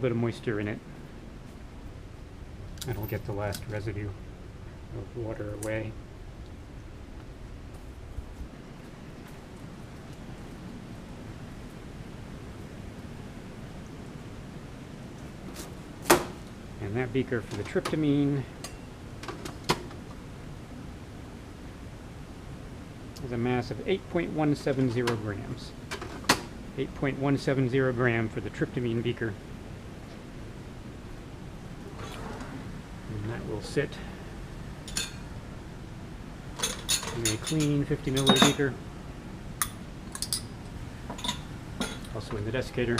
bit of moisture in it. That'll get the last residue of water away. And that beaker for the tryptamine has a mass of 8.170 grams. 8.170 gram for the tryptamine beaker. And that will sit in a clean 50 milliliter beaker. Also in the desiccator.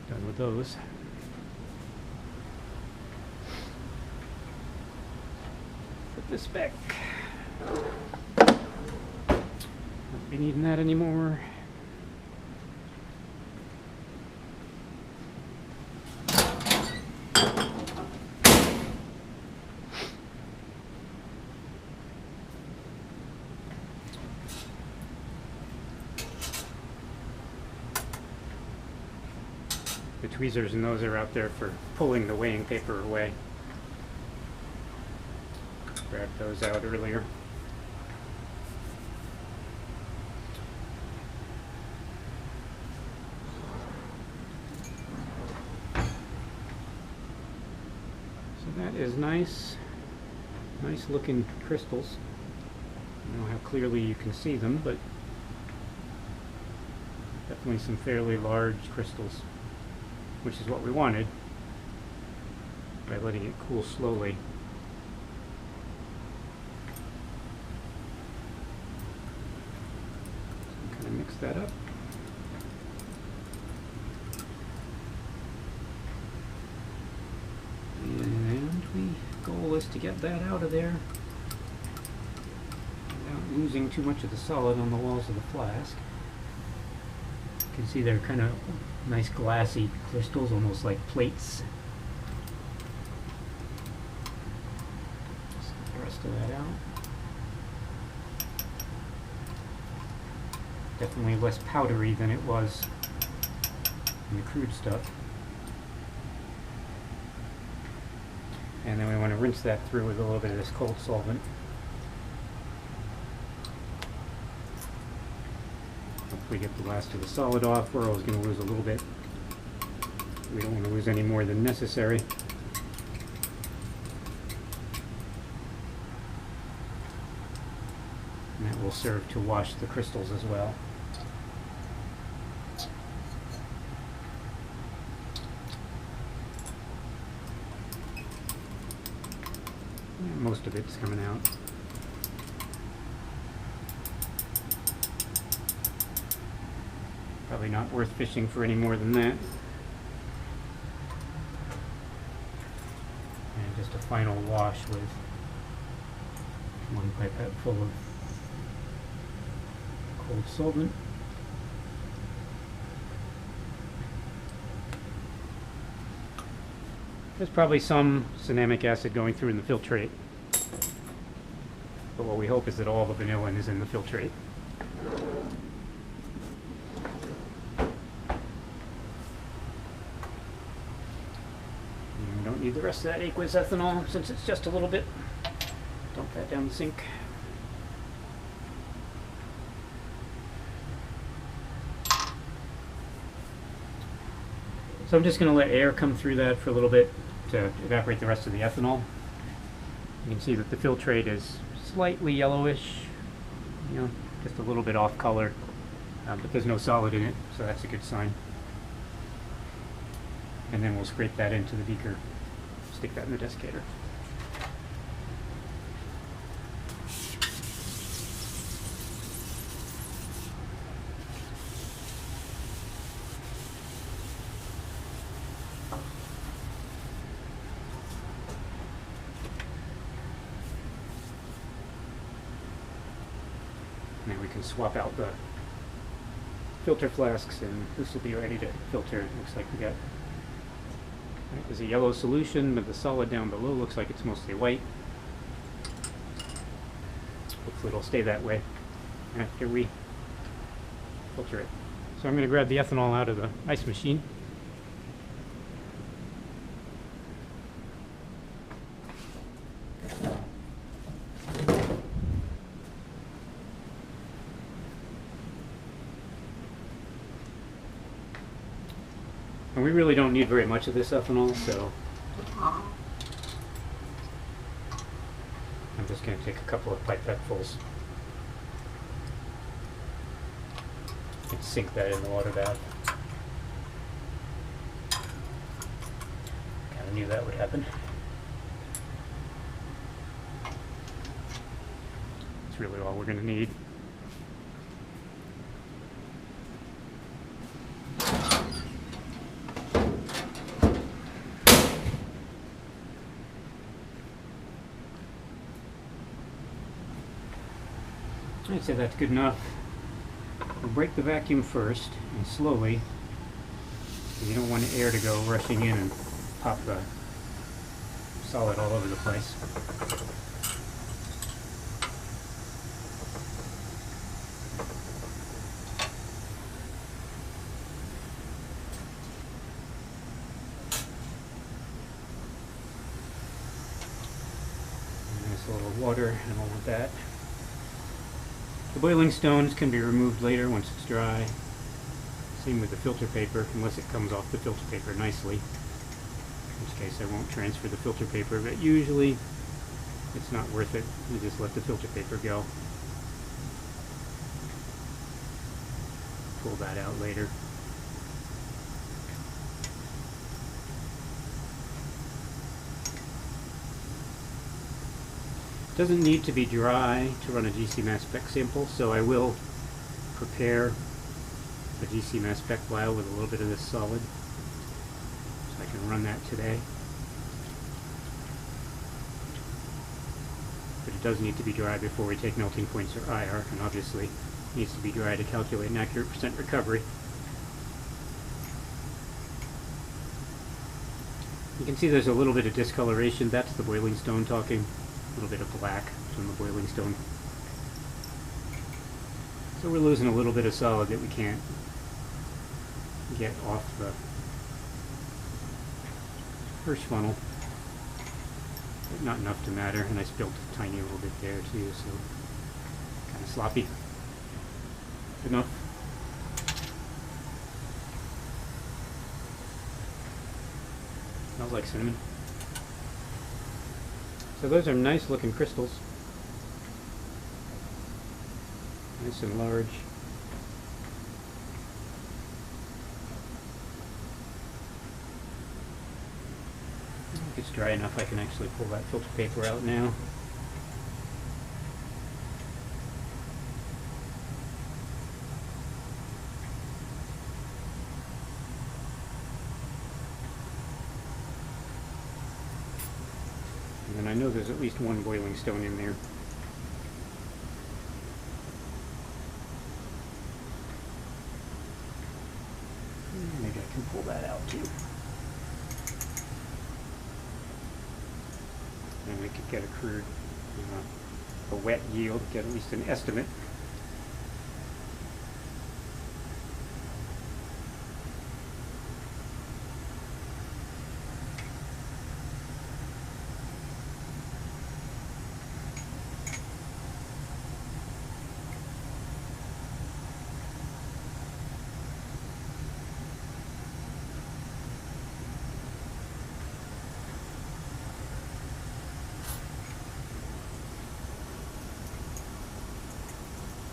Done with those. Put this back. Won't be needing that anymore. The tweezers and those are out there for pulling the weighing paper away. Grabbed those out earlier. So that is nice. Nice looking crystals. I don't know how clearly you can see them, but definitely some fairly large crystals, which is what we wanted by letting it cool slowly. So kind of mix that up. And goal is to get that out of there without losing too much of the solid on the walls of the flask. You can see they're kind of nice glassy crystals, almost like plates. Just get the rest of that out. Definitely less powdery than it was in the crude stuff. And then we want to rinse that through with a little bit of this cold solvent. Hopefully get the last of the solid off. We're always going to lose a little bit. We don't want to lose any more than necessary. And that will serve to wash the crystals as well. And most of it's coming out. Probably not worth fishing for any more than that. And just a final wash with one pipette full of cold solvent. There's probably some cinnamic acid going through in the filtrate, but what we hope is that all the vanillin is in the filtrate. We don't need the rest of that aqueous ethanol since it's just a little bit. Dump that down the sink. So I'm just going to let air come through that for a little bit to evaporate the rest of the ethanol. You can see that the filtrate is slightly yellowish, you know, just a little bit off color, but there's no solid in it, so that's a good sign. And then we'll scrape that into the beaker, stick that in the desiccator. And then we can swap out the filter flasks, and this will be ready to filter. It looks like we got, there's a yellow solution, but the solid down below looks like it's mostly white. Hopefully it'll stay that way after we filter it. So I'm going to grab the ethanol out of the ice machine. And we really don't need very much of this ethanol, so I'm just going to take a couple of pipettefuls and sink that in the water bath. Kind of knew that would happen. That's really all we're going to need. I'd say that's good enough. We'll break the vacuum first, and slowly. You don't want the air to go rushing in and pop the solid all over the place. And there's a little water and all of that. The boiling stones can be removed later once it's dry. Same with the filter paper, unless it comes off the filter paper nicely. In which case I won't transfer the filter paper, but usually it's not worth it. You just let the filter paper go. Pull that out later. Doesn't need to be dry to run a GC mass spec sample, so I will prepare a GC mass spec vial with a little bit of this solid, so I can run that today. But it does need to be dry before we take melting points or IR, and obviously it needs to be dry to calculate an accurate percent recovery. You can see there's a little bit of discoloration. That's the boiling stone talking. A little bit of black from the boiling stone. So we're losing a little bit of solid that we can't get off the first funnel. But not enough to matter, and I spilled a tiny little bit there too, so kind of sloppy. Good enough. Smells like cinnamon. So those are nice looking crystals. Nice and large. If it's dry enough, I can actually pull that filter paper out now. And I know there's at least one boiling stone in there. Maybe I can pull that out too. And we could get a crude, a wet yield, get at least an estimate.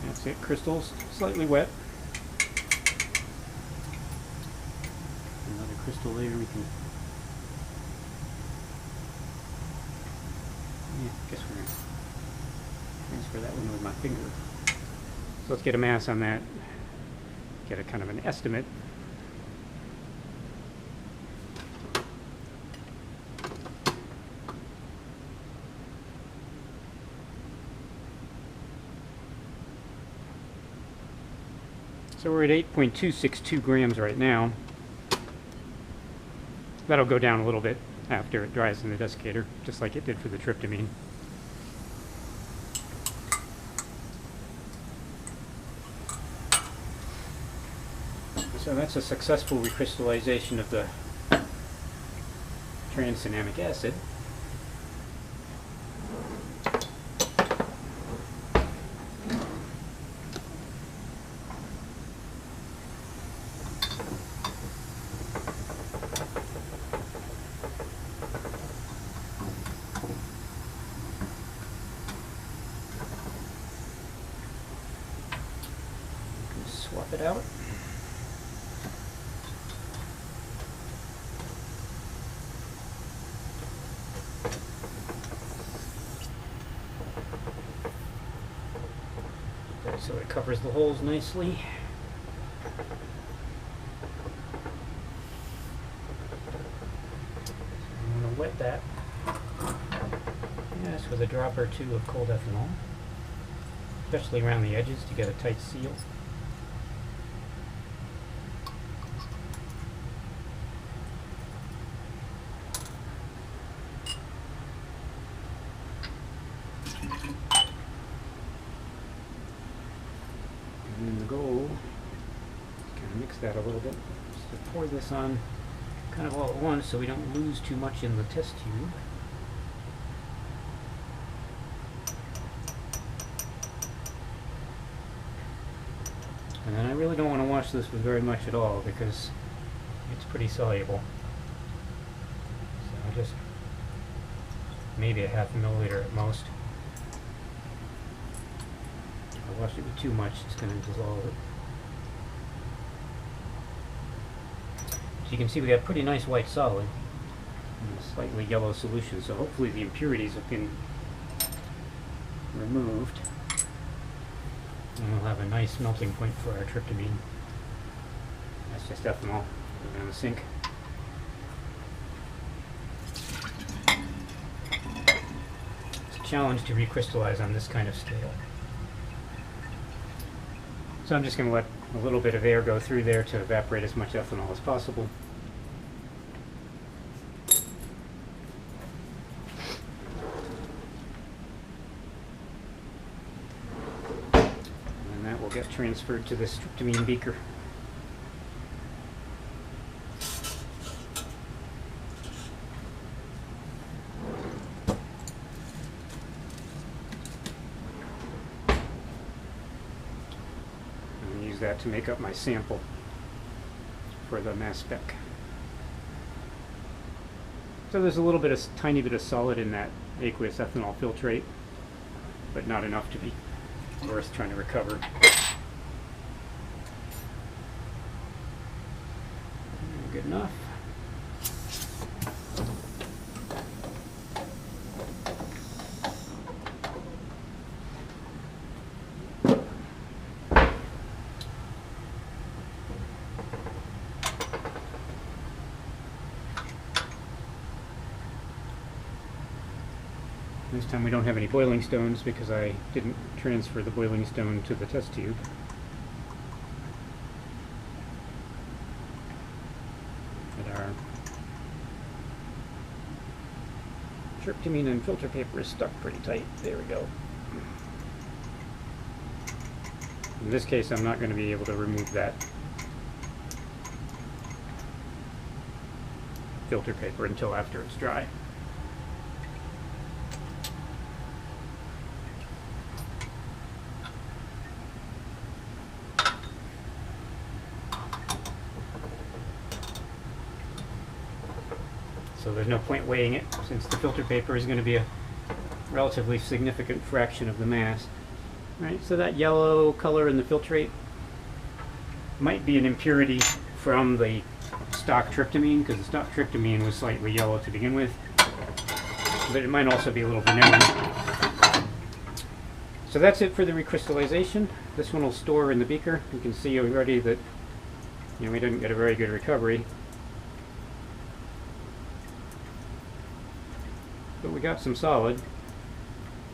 That's it, crystals, slightly wet. Another crystal there we can, I guess we're going to transfer that one with my finger. So let's get a mass on that, get a kind of an estimate. So we're at 8.262 grams right now. That'll go down a little bit after it dries in the desiccator, just like it did for the tryptamine. So that's a successful recrystallization of the E-cinnamic acid. Swap it out. So it covers the holes nicely. I'm going to wet that. Yes, with a drop or two of cold ethanol, especially around the edges to get a tight seal. And then the goal, kind of mix that a little bit, just to pour this on kind of all at once so we don't lose too much in the test tube. And then I really don't want to wash this with very much at all because it's pretty soluble. So just maybe a half a milliliter at most. If I wash it with too much, it's going to dissolve it. So you can see we got pretty nice white solid and a slightly yellow solution, so hopefully the impurities have been removed. And we'll have a nice melting point for our tryptamine. That's just ethanol in the sink. It's a challenge to recrystallize on this kind of scale. So I'm just going to let a little bit of air go through there to evaporate as much ethanol as possible. And that will get transferred to this tryptamine beaker. That to make up my sample for the mass spec. So there's a little bit of tiny bit of solid in that aqueous ethanol filtrate, but not enough to be worth trying to recover. Good enough. This time we don't have any boiling stones because I didn't transfer the boiling stone to the test tube. But our tryptamine and filter paper is stuck pretty tight. There we go. In this case, I'm not going to be able to remove that filter paper until after it's dry. So there's no point weighing it since the filter paper is going to be a relatively significant fraction of the mass. Right, so that yellow color in the filtrate might be an impurity from the stock tryptamine, because the stock tryptamine was slightly yellow to begin with, but it might also be a little vanilla. So that's it for the recrystallization. This one will store in the beaker. You can see already that we didn't get a very good recovery. But we got some solid,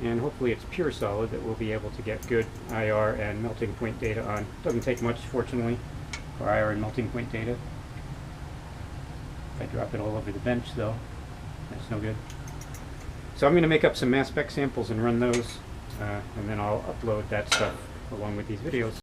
and hopefully it's pure solid that we'll be able to get good IR and melting point data on. Doesn't take much, fortunately, for IR and melting point data. If I drop it all over the bench, though, that's no good. So I'm going to make up some mass spec samples and run those, and then I'll upload that stuff along with these videos.